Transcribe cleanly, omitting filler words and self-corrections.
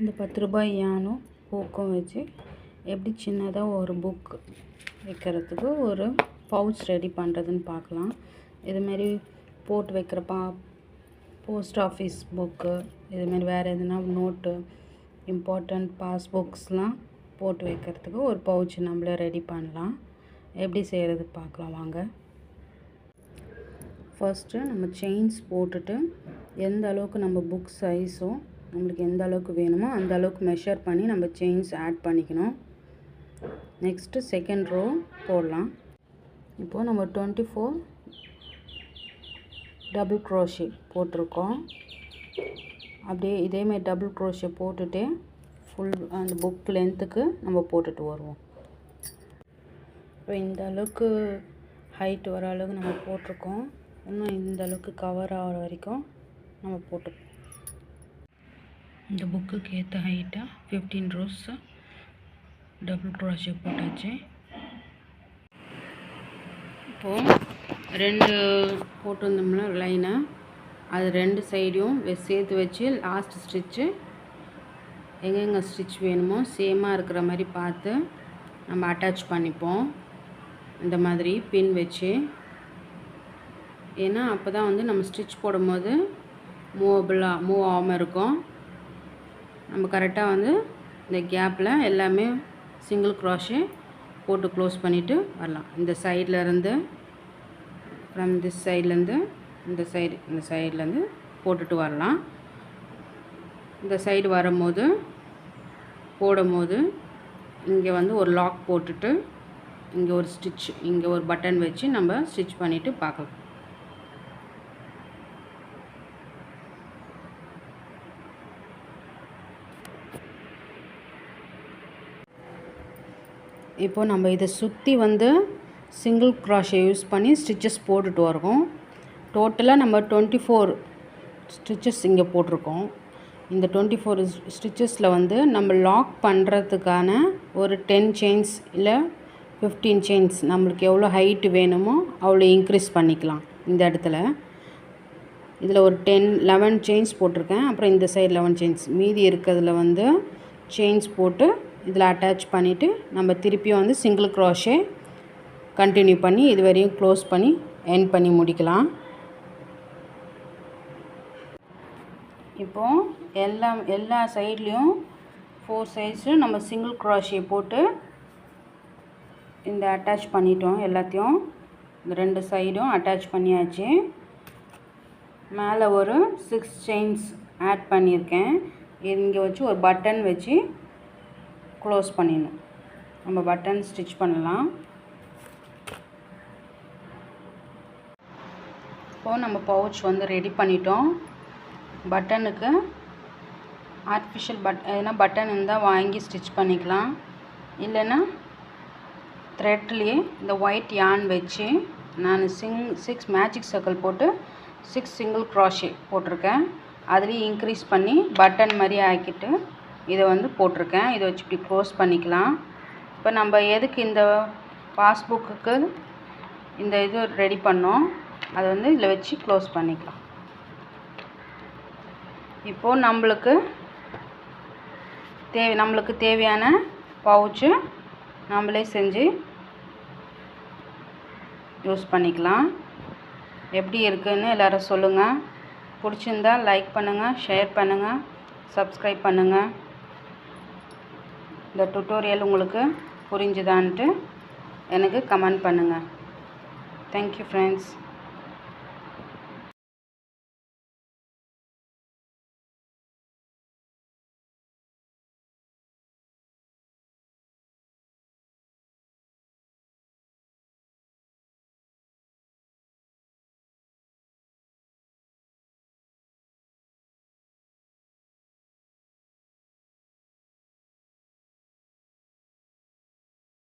இந்த 10 ரூபாய் யானும் பூக்கும் வச்சு எப்படி சின்னதாக ஒரு புக் வைக்கிறதுக்கு ஒரு பவுச் ரெடி பண்ணுறதுன்னு பார்க்கலாம். இதுமாரி போட்டு வைக்கிற போஸ்ட் ஆஃபீஸ் புக்கு, இதுமாரி வேறு எதுனா நோட்டு, இம்பார்ட்டண்ட் பாஸ்புக்ஸ்லாம் போட்டு வைக்கிறதுக்கு ஒரு பவுச் நம்மளே ரெடி பண்ணலாம். எப்படி செய்கிறது பார்க்கலாம் வாங்க. ஃபஸ்ட்டு நம்ம செயின்ஸ் போட்டுட்டு எந்த அளவுக்கு நம்ம புக் சைஸோ நம்மளுக்கு எந்த அளவுக்கு வேணுமோ அந்த அளவுக்கு மெஷர் பண்ணி நம்ம செயின்ஸ் ஆட் பண்ணிக்கணும். நெக்ஸ்ட்டு செகண்ட் ரோ போடலாம். இப்போது நம்ம 24 டபுள் க்ரோஷே போட்டிருக்கோம். அப்படியே இதேமாதிரி டபுள் க்ரோஷே போட்டுகிட்டே ஃபுல் அந்த புக் லென்த்துக்கு நம்ம போட்டுட்டு வருவோம். இப்போ இந்த அளவுக்கு ஹைட் வர அளவுக்கு நம்ம போட்டிருக்கோம். இன்னும் இந்த அளவுக்கு கவர் ஆகிற வரைக்கும் நம்ம போட்டுப்போம். இந்த புக்குக்கு ஏற்ற ஹைட்டாக 15 ரோஸ் டபுள் க்ரோஷே போட்டாச்சு. இப்போது 2 போட்டிருந்தோம்னா லைனை அது 2 சைடையும் சேர்த்து வச்சு லாஸ்ட் ஸ்டிச்சு எங்கெங்கே ஸ்டிச் வேணுமோ சேமாக இருக்கிற மாதிரி பார்த்து நம்ம அட்டாச் பண்ணிப்போம். இந்த மாதிரி பின் வச்சு, ஏன்னா அப்போ தான் வந்து நம்ம ஸ்டிச் போடும்போது மூவ் ஆகாமல் இருக்கும். நம்ம கரெக்டாக வந்து இந்த கேப்பில் எல்லாமே சிங்கிள் க்ரோஷே போட்டு க்ளோஸ் பண்ணிவிட்டு வரலாம். இந்த சைட்லேருந்து ஃப்ரம் திஸ் சைட்லேருந்து இந்த சைட்லேருந்து போட்டுட்டு வரலாம். இந்த சைடு போடும்போது இங்கே வந்து ஒரு லாக் போட்டுட்டு இங்கே ஒரு ஸ்டிச், இங்கே ஒரு பட்டன் வச்சு நம்ம ஸ்டிச் பண்ணிவிட்டு பார்க்கலாம். இப்போது நம்ம இதை சுற்றி வந்து சிங்கிள் க்ரோஷே யூஸ் பண்ணி ஸ்டிச்சஸ் போட்டுட்டு வரோம். டோட்டலாக நம்ம 24 ஸ்டிச்சஸ் இங்கே போட்டிருக்கோம். இந்த 24 ஸ்டிச்சஸில் வந்து நம்ம லாக் பண்ணுறதுக்கான ஒரு 10 செயின்ஸ் இல்லை 15 செயின்ஸ் நம்மளுக்கு எவ்வளோ ஹைட்டு வேணுமோ அவ்வளோ இன்க்ரீஸ் பண்ணிக்கலாம். இந்த இடத்துல இதில் ஒரு 11 செயின்ஸ் போட்டிருக்கேன். அப்புறம் இந்த சைடு 11 செயின்ஸ், மீதி இருக்கிறதுல வந்து செயின்ஸ் போட்டு இதில் அட்டாச் பண்ணிவிட்டு நம்ம திருப்பியும் வந்து சிங்கிள் க்ரோஷே கண்டினியூ பண்ணி இது வரையும் க்ளோஸ் பண்ணி எண்ட் பண்ணி முடிக்கலாம். இப்போது எல்லா சைட்லேயும் 4 சைட்ஸும் நம்ம சிங்கிள் க்ரோஷே போட்டு இந்த அட்டாச் பண்ணிட்டோம். எல்லாத்தையும் இந்த 2 சைடும் அட்டாச் பண்ணியாச்சு. மேலே ஒரு 6 செயின்ஸ் ஆட் பண்ணியிருக்கேன். இங்கே வச்சு ஒரு பட்டன் வச்சு க்ளோஸ் பண்ணிடணும். நம்ம பட்டன் ஸ்டிச் பண்ணலாம். இப்போது நம்ம பவுச் வந்து ரெடி பண்ணிட்டோம். பட்டனுக்கு ஆர்டிஃபிஷியல் எதனா பட்டன் இருந்தால் வாங்கி ஸ்டிச் பண்ணிக்கலாம். இல்லைன்னா த்ரெட்லேயே இந்த ஒயிட் யான் வச்சு நான் 6 மேஜிக் சர்க்கிள் போட்டு 6 சிங்கிள் க்ரோஷே போட்டிருக்கேன். அதுலேயும் இன்க்ரீஸ் பண்ணி பட்டன் மாதிரி ஆக்கிட்டு இதை வந்து போட்டிருக்கேன். இதை வச்சு இப்படி க்ளோஸ் பண்ணிக்கலாம். இப்போ நம்ம எதுக்கு இந்த பாஸ்புக்கு இந்த இது ரெடி பண்ணோம் அதை வந்து இதில் வச்சு க்ளோஸ் பண்ணிக்கலாம். இப்போது நம்மளுக்கு தேவையான பவுச்சு நம்மளே செஞ்சு யூஸ் பண்ணிக்கலாம். எப்படி இருக்குன்னு எல்லோரும் சொல்லுங்கள். பிடிச்சிருந்தா லைக் பண்ணுங்கள், ஷேர் பண்ணுங்கள், சப்ஸ்கிரைப் பண்ணுங்கள். இந்த டுட்டோரியல் உங்களுக்கு புரிஞ்சுதான்ட்டு எனக்கு கமெண்ட் பண்ணுங்கள். Thank you friends.